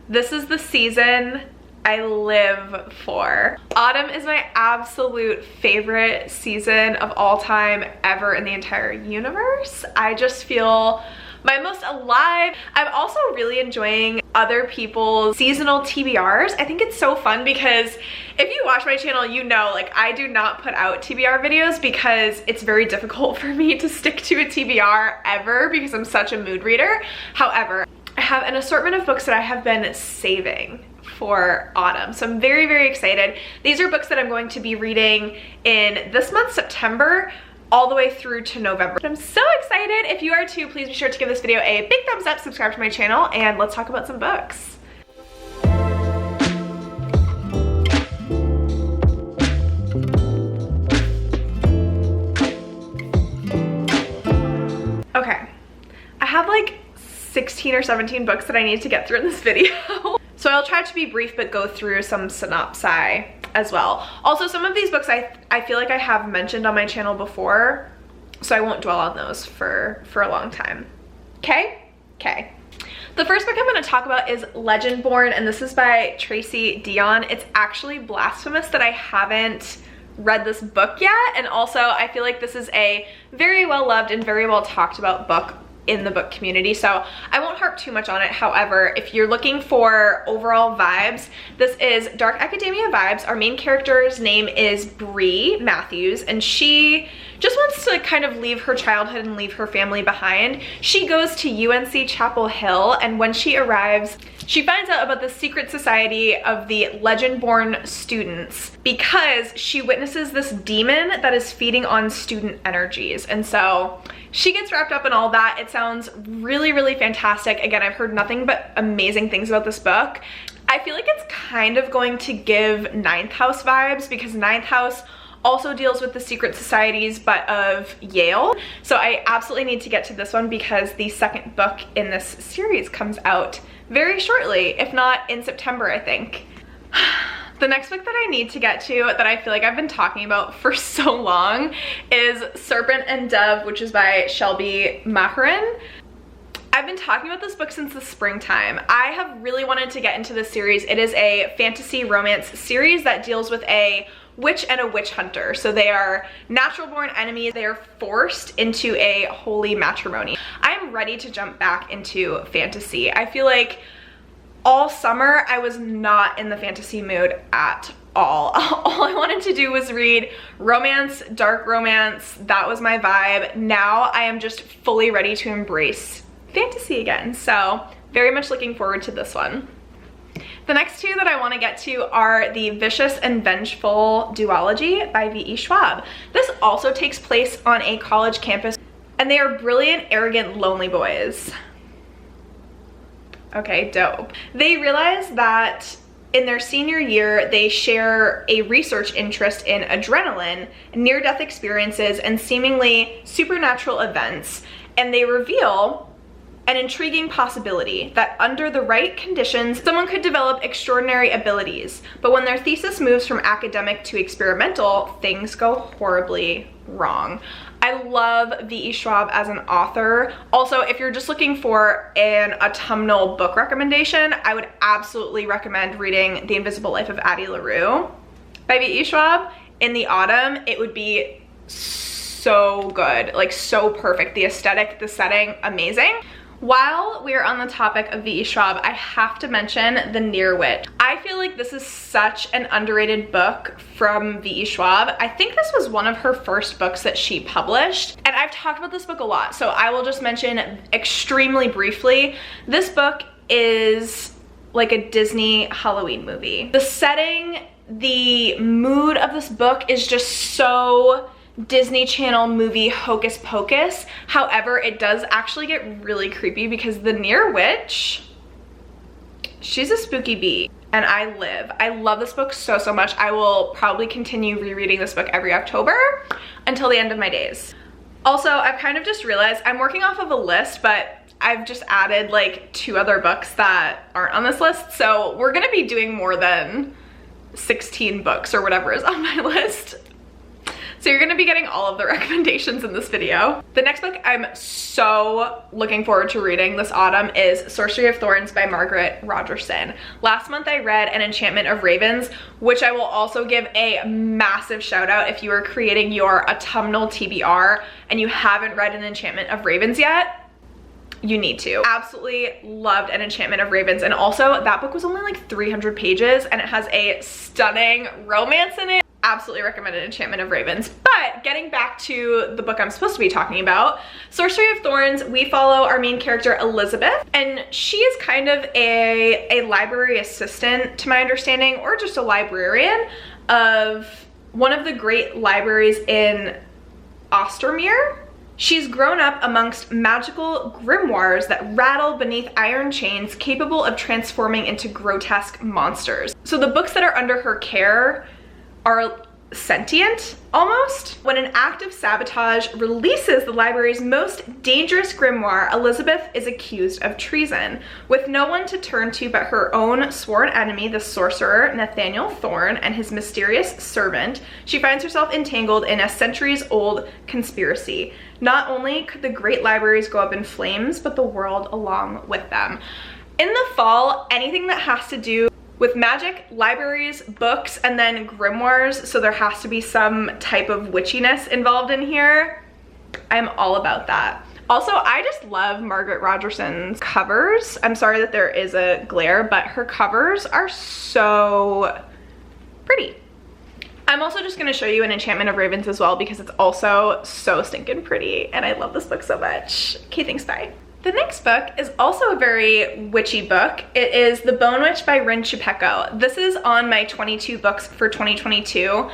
This is the season I live for. Autumn is my absolute favorite season of all time ever in the entire universe. I just feel my most alive. I'm also really enjoying other people's seasonal TBRs. I think it's so fun because if you watch my channel, you know, like, I do not put out TBR videos because it's very difficult for me to stick to a TBR ever because I'm such a mood reader. However, I have an assortment of books that I have been saving for autumn, so I'm very, very excited. These are books that I'm going to be reading in this month, September, all the way through to November. I'm so excited. If you are too, please be sure to give this video a big thumbs up, subscribe to my channel, and let's talk about some books. Okay, I have like 16 or 17 books that I need to get through in this video. So I'll try to be brief but go through some synopsi as well. Also, some of these books I feel like I have mentioned on my channel before, so I won't dwell on those for a long time. Okay? Okay. The first book I'm going to talk about is Legendborn, and this is by Tracy Deonn. It's actually blasphemous that I haven't read this book yet, and also I feel like this is a very well loved and very well talked about book in the book community, so I won't harp too much on it. However, if you're looking for overall vibes, this is dark academia vibes. Our main character's name is Bree Matthews, and she just wants to kind of leave her childhood and leave her family behind. She goes to UNC Chapel Hill, and when she arrives, she finds out about the secret society of the Legendborn students because she witnesses this demon that is feeding on student energies. And so she gets wrapped up in all that. It sounds really, really fantastic. Again, I've heard nothing but amazing things about this book. I feel like it's kind of going to give Ninth House vibes because Ninth House also deals with the secret societies, but of Yale. So I absolutely need to get to this one because the second book in this series comes out very shortly, if not in September, I think. The next book that I need to get to that I feel like I've been talking about for so long is Serpent and Dove, which is by Shelby Mahurin. I've been talking about this book since the springtime. I have really wanted to get into this series. It is a fantasy romance series that deals with a witch and a witch hunter. So they are natural born enemies. They are forced into a holy matrimony. I'm ready to jump back into fantasy. I feel like all summer I was not in the fantasy mood at all. All I wanted to do was read romance, dark romance. That was my vibe. Now I am just fully ready to embrace fantasy again. So very much looking forward to this one. The next two that I want to get to are The Vicious and Vengeful Duology by V.E. Schwab. This also takes place on a college campus, and they are brilliant, arrogant, lonely boys. Okay, dope. They realize that in their senior year, they share a research interest in adrenaline, near-death experiences, and seemingly supernatural events, and they reveal an intriguing possibility that under the right conditions, someone could develop extraordinary abilities. But when their thesis moves from academic to experimental, things go horribly wrong. I love V.E. Schwab as an author. Also, if you're just looking for an autumnal book recommendation, I would absolutely recommend reading The Invisible Life of Addie LaRue by V.E. Schwab. In the autumn, it would be so good, like so perfect. The aesthetic, the setting, amazing. While we're on the topic of V.E. Schwab, I have to mention The Near Witch. I feel like this is such an underrated book from V.E. Schwab. I think this was one of her first books that she published, and I've talked about this book a lot, so I will just mention extremely briefly. This book is like a Disney Halloween movie. The setting, the mood of this book is just so Disney Channel movie Hocus Pocus. However, it does actually get really creepy because the Near Witch, she's a spooky bee, and I love this book so, so much. I will probably continue rereading this book every October until the end of my days. Also, I've kind of just realized I'm working off of a list, but I've just added like 2 other books that aren't on this list, so we're gonna be doing more than 16 books or whatever is on my list. So you're gonna be getting all of the recommendations in this video. The next book I'm so looking forward to reading this autumn is Sorcery of Thorns by Margaret Rogerson. Last month I read An Enchantment of Ravens, which I will also give a massive shout out if you are creating your autumnal TBR and you haven't read An Enchantment of Ravens yet. You need to. Absolutely loved An Enchantment of Ravens, and also that book was only like 300 pages and it has a stunning romance in it. Absolutely recommend An Enchantment of Ravens. But getting back to the book I'm supposed to be talking about, Sorcery of Thorns, we follow our main character Elizabeth, and she is kind of a library assistant to my understanding, or just a librarian of one of the great libraries in Ostermere. She's grown up amongst magical grimoires that rattle beneath iron chains, capable of transforming into grotesque monsters. So the books that are under her care are sentient, almost. When an act of sabotage releases the library's most dangerous grimoire, Elizabeth is accused of treason. With no one to turn to but her own sworn enemy, the sorcerer Nathaniel Thorne, and his mysterious servant, she finds herself entangled in a centuries-old conspiracy. Not only could the great libraries go up in flames, but the world along with them. In the fall, anything that has to do with magic, libraries, books, and then grimoires, so there has to be some type of witchiness involved in here, I'm all about that. Also, I just love Margaret Rogerson's covers. I'm sorry that there is a glare, but her covers are so pretty. I'm also just gonna show you An Enchantment of Ravens as well because it's also so stinking pretty and I love this book so much. Okay, thanks, bye. The next book is also a very witchy book. It is The Bone Witch by Wrenchipeko. This is on my 22 books for 2022.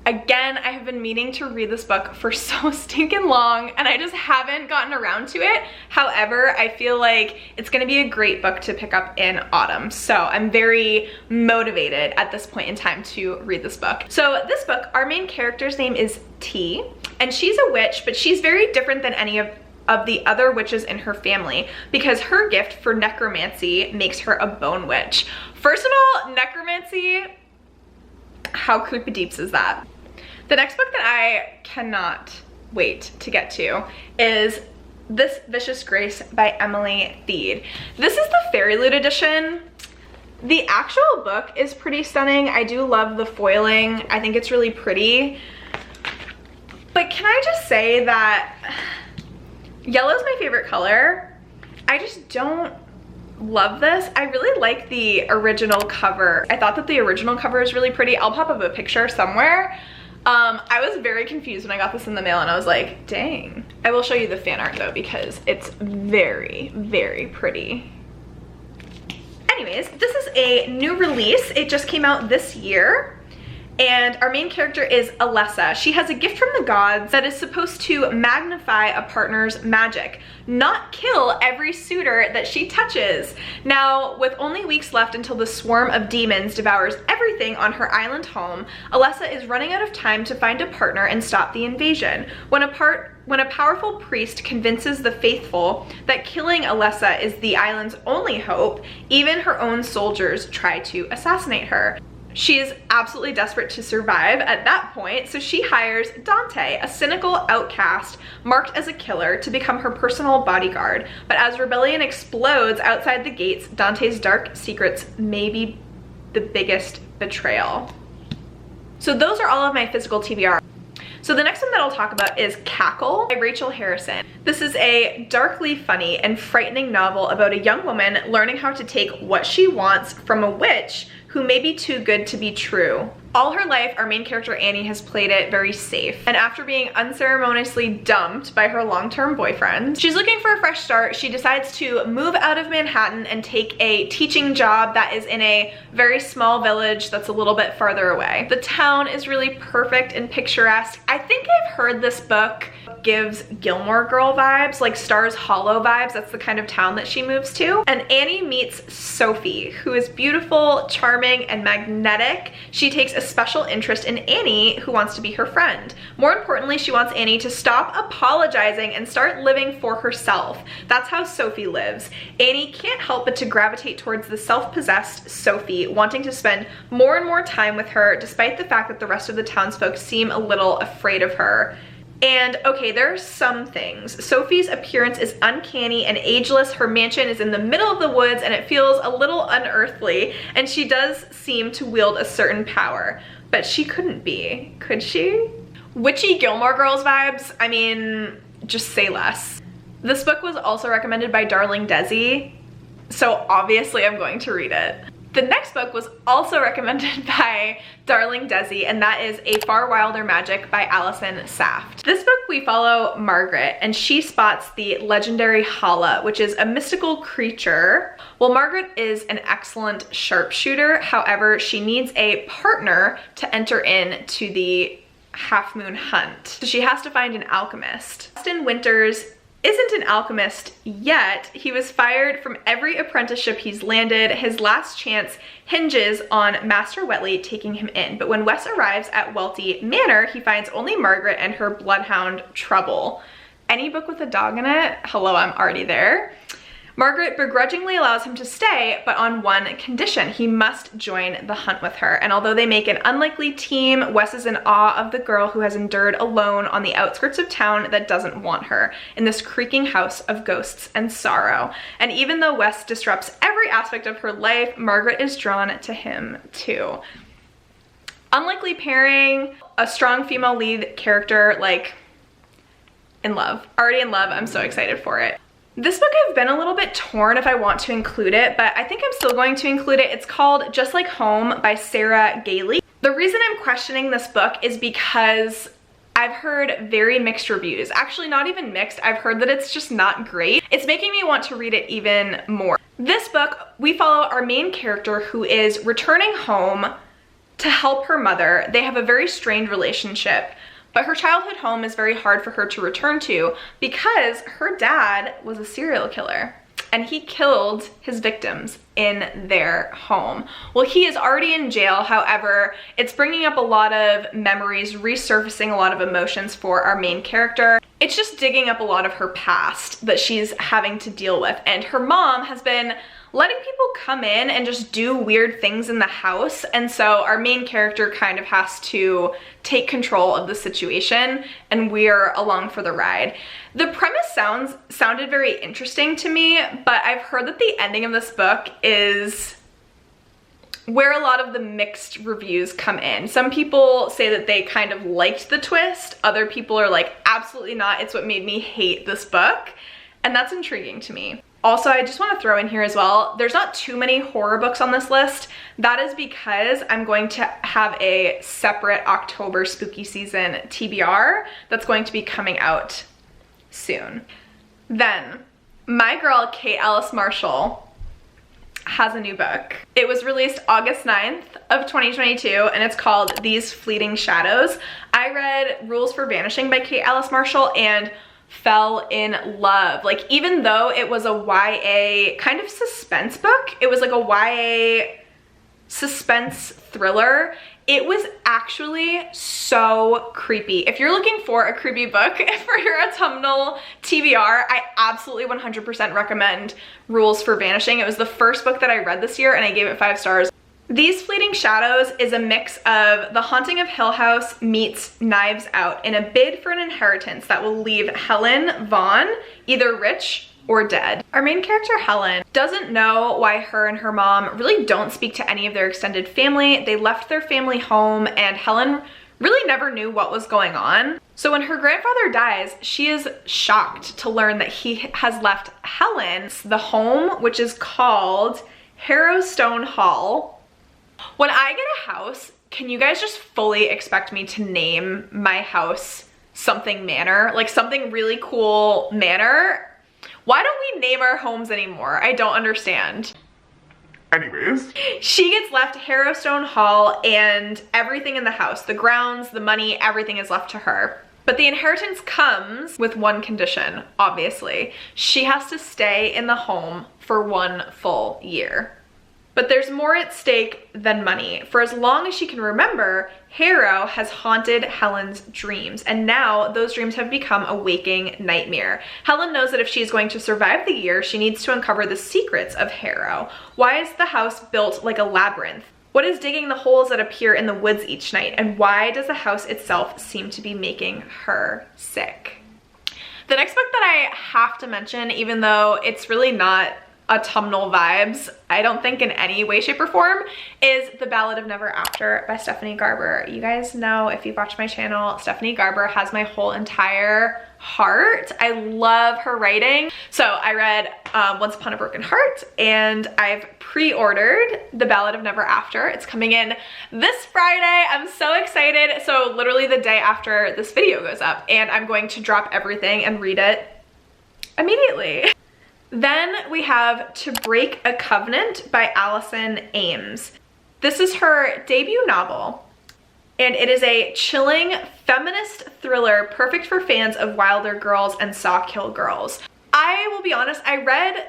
Again, I have been meaning to read this book for so stinking long and I just haven't gotten around to it. However, I feel like it's gonna be a great book to pick up in autumn. So I'm very motivated at this point in time to read this book. So this book, our main character's name is T, and she's a witch, but she's very different than any of the other witches in her family because her gift for necromancy makes her a bone witch. First of all, necromancy, how creepy deeps is that? The next book that I cannot wait to get to is This Vicious Grace by Emily Theed. This is the Fairy Loot edition. The actual book is pretty stunning. I do love the foiling. I think it's really pretty. But can I just say that yellow is my favorite color. I just don't love this. I really like the original cover. I thought that the original cover is really pretty. I'll pop up a picture somewhere. I was very confused when I got this in the mail and I was like, dang. I will show you the fan art though because it's very, very pretty. Anyways, this is a new release. It just came out this year. And our main character is Alessa. She has a gift from the gods that is supposed to magnify a partner's magic, not kill every suitor that she touches. Now, with only weeks left until the swarm of demons devours everything on her island home, Alessa is running out of time to find a partner and stop the invasion. When a powerful priest convinces the faithful that killing Alessa is the island's only hope, even her own soldiers try to assassinate her. She is absolutely desperate to survive at that point, so she hires Dante, a cynical outcast marked as a killer, to become her personal bodyguard. But as rebellion explodes outside the gates, Dante's dark secrets may be the biggest betrayal. So those are all of my physical TBR. So the next one that I'll talk about is Cackle by Rachel Harrison. This is a darkly funny and frightening novel about a young woman learning how to take what she wants from a witch who may be too good to be true. All her life, our main character Annie has played it very safe, and after being unceremoniously dumped by her long-term boyfriend, she's looking for a fresh start. She decides to move out of Manhattan and take a teaching job that is in a very small village that's a little bit farther away. The town is really perfect and picturesque. I think I've heard this book gives Gilmore Girl vibes, like Stars Hollow vibes. That's the kind of town that she moves to. And Annie meets Sophie, who is beautiful, charming, and magnetic. She takes a a special interest in Annie, who wants to be her friend. More importantly, she wants Annie to stop apologizing and start living for herself. That's how Sophie lives. Annie can't help but to gravitate towards the self-possessed Sophie, wanting to spend more and more time with her, despite the fact that the rest of the townsfolk seem a little afraid of her. And okay, there are some things. Sophie's appearance is uncanny and ageless. Her mansion is in the middle of the woods and it feels a little unearthly, and she does seem to wield a certain power, but she couldn't be, could she? Witchy Gilmore Girls vibes, I mean, just say less. This book was also recommended by Darling Desi, so obviously I'm going to read it. The next book was also recommended by Darling Desi, and that is A Far Wilder Magic by Allison Saft. This book we follow Margaret, and she spots the legendary Hala, which is a mystical creature. Well, Margaret is an excellent sharpshooter. However, she needs a partner to enter into the Half Moon Hunt. So she has to find an alchemist. Austin Winters isn't an alchemist yet. He was fired from every apprenticeship he's landed. His last chance hinges on Master Wetley taking him in. But when Wes arrives at Welty Manor, he finds only Margaret and her bloodhound Trouble. Any book with a dog in it? Hello, I'm already there. Margaret begrudgingly allows him to stay, but on one condition: he must join the hunt with her. And although they make an unlikely team, Wes is in awe of the girl who has endured alone on the outskirts of town that doesn't want her, in this creaking house of ghosts and sorrow. And even though Wes disrupts every aspect of her life, Margaret is drawn to him too. Unlikely pairing, a strong female lead character, like, in love. Already in love, I'm so excited for it. This book I've been a little bit torn if I want to include it, but I think I'm still going to include it. It's called Just Like Home by Sarah Galey. The reason I'm questioning this book is because I've heard very mixed reviews. Actually, not even mixed. I've heard that it's just not great. It's making me want to read it even more. This book, we follow our main character who is returning home to help her mother. They have a very strained relationship, but her childhood home is very hard for her to return to because her dad was a serial killer and he killed his victims in their home. Well, he is already in jail. However, it's bringing up a lot of memories, resurfacing a lot of emotions for our main character. It's just digging up a lot of her past that she's having to deal with. And her mom has been letting people come in and just do weird things in the house. And so our main character kind of has to take control of the situation, and we're along for the ride. The premise sounded very interesting to me, but I've heard that the ending of this book is where a lot of the mixed reviews come in. Some people say that they kind of liked the twist. Other people are like, absolutely not. It's what made me hate this book. And that's intriguing to me. Also, I just want to throw in here as well, there's not too many horror books on this list. That is because I'm going to have a separate October spooky season TBR that's going to be coming out soon. Then, my girl Kate Alice Marshall has a new book. It was released August 9th of 2022, and it's called These Fleeting Shadows. I read Rules for Vanishing by Kate Alice Marshall and fell in love. Like, even though it was a YA kind of suspense book, it was like a YA suspense thriller, it was actually so creepy. If you're looking for a creepy book for your autumnal TBR, I absolutely 100% recommend Rules for Vanishing. It was the first book that I read this year and I gave it 5 stars. These Fleeting Shadows is a mix of The Haunting of Hill House meets Knives Out in a bid for an inheritance that will leave Helen Vaughn either rich or dead. Our main character, Helen, doesn't know why her and her mom really don't speak to any of their extended family. They left their family home and Helen really never knew what was going on. So when her grandfather dies, she is shocked to learn that he has left Helen the home, which is called Harrowstone Hall. When I get a house, can you guys just fully expect me to name my house something manor? Like something really cool manor? Why don't we name our homes anymore? I don't understand. Anyways. She gets left Harrowstone Hall and everything in the house, the grounds, the money, everything is left to her. But the inheritance comes with one condition, obviously. She has to stay in the home for 1 full year. But there's more at stake than money. For as long as she can remember, Harrow has haunted Helen's dreams, and now those dreams have become a waking nightmare. Helen knows that if she is going to survive the year, she needs to uncover the secrets of Harrow. Why is the house built like a labyrinth? What is digging the holes that appear in the woods each night? And why does the house itself seem to be making her sick? The next book that I have to mention, even though it's really not autumnal vibes, I don't think in any way, shape, or form, is The Ballad of Never After by Stephanie Garber. You guys know, if you've watched my channel, Stephanie Garber has my whole entire heart. I love her writing. So I read Once Upon a Broken Heart, and I've pre-ordered The Ballad of Never After. It's coming in this Friday. I'm so excited. So literally the day after this video goes up, and I'm going to drop everything and read it immediately. Then we have To Break a Covenant by Allison Ames. This is her debut novel, and it is a chilling feminist thriller perfect for fans of Wilder Girls and Sawkill Girls. I will be honest, I read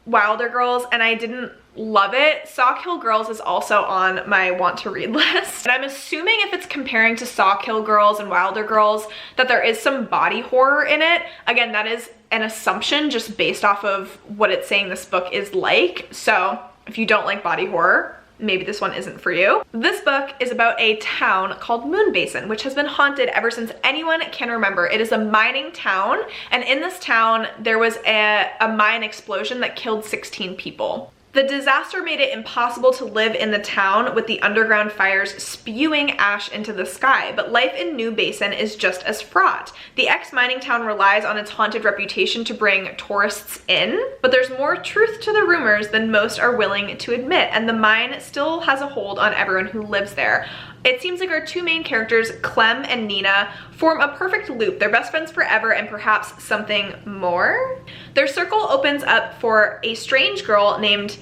Wilder Girls and I didn't love it. Sawkill Girls is also on my want to read list. And I'm assuming if it's comparing to Sawkill Girls and Wilder Girls that there is some body horror in it. Again, that is an assumption just based off of what it's saying this book is like. So if you don't like body horror, maybe this one isn't for you. This book is about a town called Moonbasin, which has been haunted ever since anyone can remember. It is a mining town, and in this town there was a mine explosion that killed 16 people. The disaster made it impossible to live in the town with the underground fires spewing ash into the sky, but life in New Basin is just as fraught. The ex-mining town relies on its haunted reputation to bring tourists in, but there's more truth to the rumors than most are willing to admit, and the mine still has a hold on everyone who lives there. It seems like our two main characters, Clem and Nina, form a perfect loop. They're best friends forever and perhaps something more. Their circle opens up for a strange girl named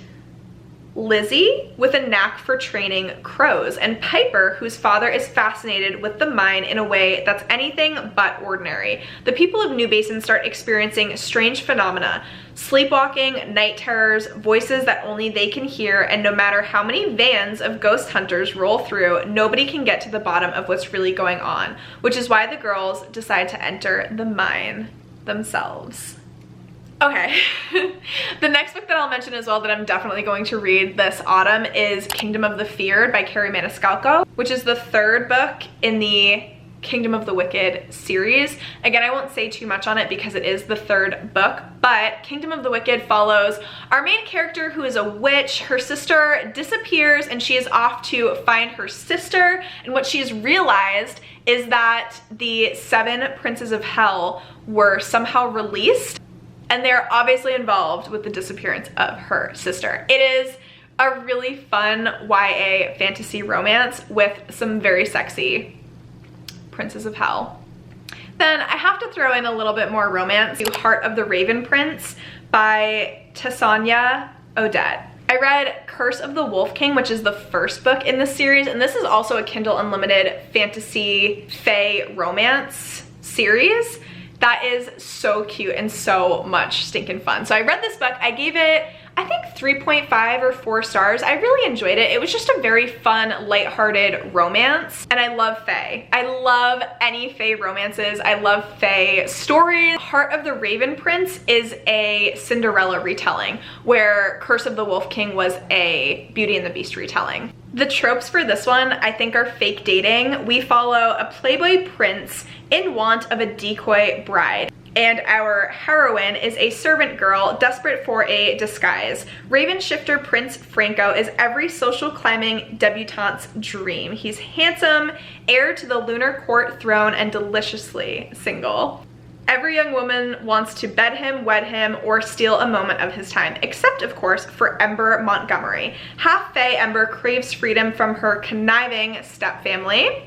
Lizzie with a knack for training crows, and Piper, whose father is fascinated with the mine in a way that's anything but ordinary. The people of New Basin start experiencing strange phenomena: sleepwalking, night terrors, voices that only they can hear, and no matter how many vans of ghost hunters roll through, nobody can get to the bottom of what's really going on, which is why the girls decide to enter the mine themselves. Okay, the next book that I'll mention as well that I'm definitely going to read this autumn is Kingdom of the Feared by Carrie Maniscalco, which is the third book in the Kingdom of the Wicked series. Again, I won't say too much on it because it is the third book, but Kingdom of the Wicked follows our main character, who is a witch. Her sister disappears and she is off to find her sister, and what she's realized is that the 7 princes of hell were somehow released, and they're obviously involved with the disappearance of her sister. It is a really fun YA fantasy romance with some very sexy princes of hell. Then I have to throw in a little bit more romance. Heart of the Raven Prince by Tasanya Odette. I read Curse of the Wolf King, which is the first book in this series, and this is also a Kindle Unlimited fantasy fae romance series that is so cute and so much stinking fun. So I read this book, I gave it, I think 3.5 or 4 stars. I really enjoyed it. It was just a very fun, lighthearted romance, and I love fae. I love any fae romances. I love fae stories. Heart of the Raven Prince is a Cinderella retelling, where Curse of the Wolf King was a Beauty and the Beast retelling. The tropes for this one, I think, are fake dating. We follow a playboy prince in want of a decoy bride, and our heroine is a servant girl desperate for a disguise. Raven shifter Prince Franco is every social climbing debutante's dream. He's handsome, heir to the lunar court throne, and deliciously single. Every young woman wants to bed him, wed him, or steal a moment of his time, except, of course, for Ember Montgomery. Half-fae Ember craves freedom from her conniving stepfamily.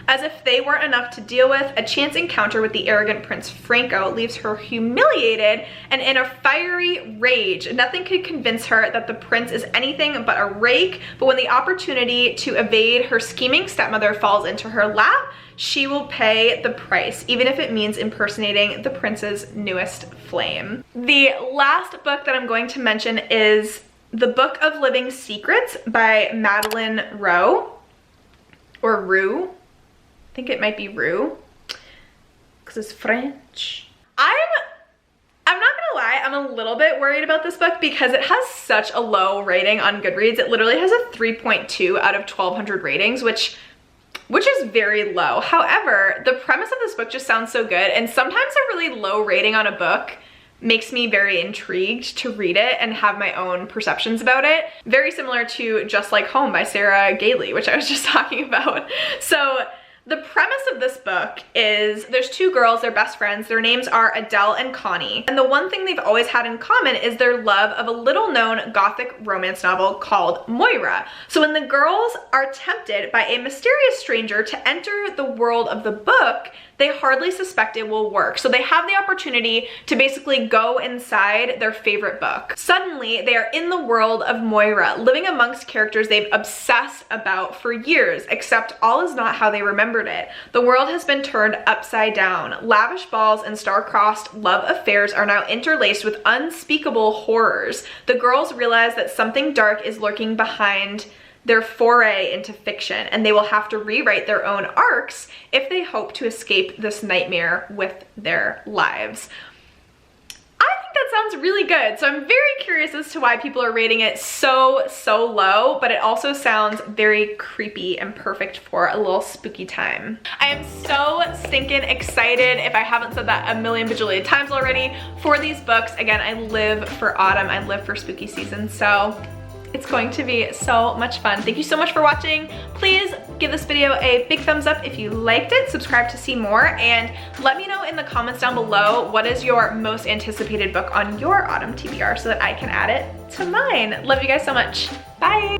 As if they weren't enough to deal with, a chance encounter with the arrogant Prince Franco leaves her humiliated and in a fiery rage. Nothing could convince her that the prince is anything but a rake, but when the opportunity to evade her scheming stepmother falls into her lap, she will pay the price, even if it means impersonating the prince's newest flame. The last book that I'm going to mention is The Book of Living Secrets by Madeline Rowe, or Rue. I think it might be Rue, because it's French. I'm not gonna lie, I'm a little bit worried about this book because it has such a low rating on Goodreads. It literally has a 3.2 out of 1,200 ratings, which is very low. However, the premise of this book just sounds so good, and sometimes a really low rating on a book makes me very intrigued to read it and have my own perceptions about it. Very similar to Just Like Home by Sarah Galey, which I was just talking about. So the premise of this book is there's two girls, they're best friends. Their names are Adele and Connie. And the one thing they've always had in common is their love of a little known gothic romance novel called Moira. So when the girls are tempted by a mysterious stranger to enter the world of the book, they hardly suspect it will work. So they have the opportunity to basically go inside their favorite book. Suddenly, they are in the world of Moira, living amongst characters they've obsessed about for years, except all is not how they remembered it. The world has been turned upside down. Lavish balls and star-crossed love affairs are now interlaced with unspeakable horrors. The girls realize that something dark is lurking behind their foray into fiction, and they will have to rewrite their own arcs if they hope to escape this nightmare with their lives. I think that sounds really good, so I'm very curious as to why people are rating it so low, but it also sounds very creepy and perfect for a little spooky time. I am so stinking excited, if I haven't said that a million bajillion times already, for these books. Again, I live for autumn, I live for spooky season, so it's going to be so much fun. Thank you so much for watching. Please give this video a big thumbs up if you liked it, subscribe to see more, and let me know in the comments down below what is your most anticipated book on your autumn TBR so that I can add it to mine. Love you guys so much. Bye.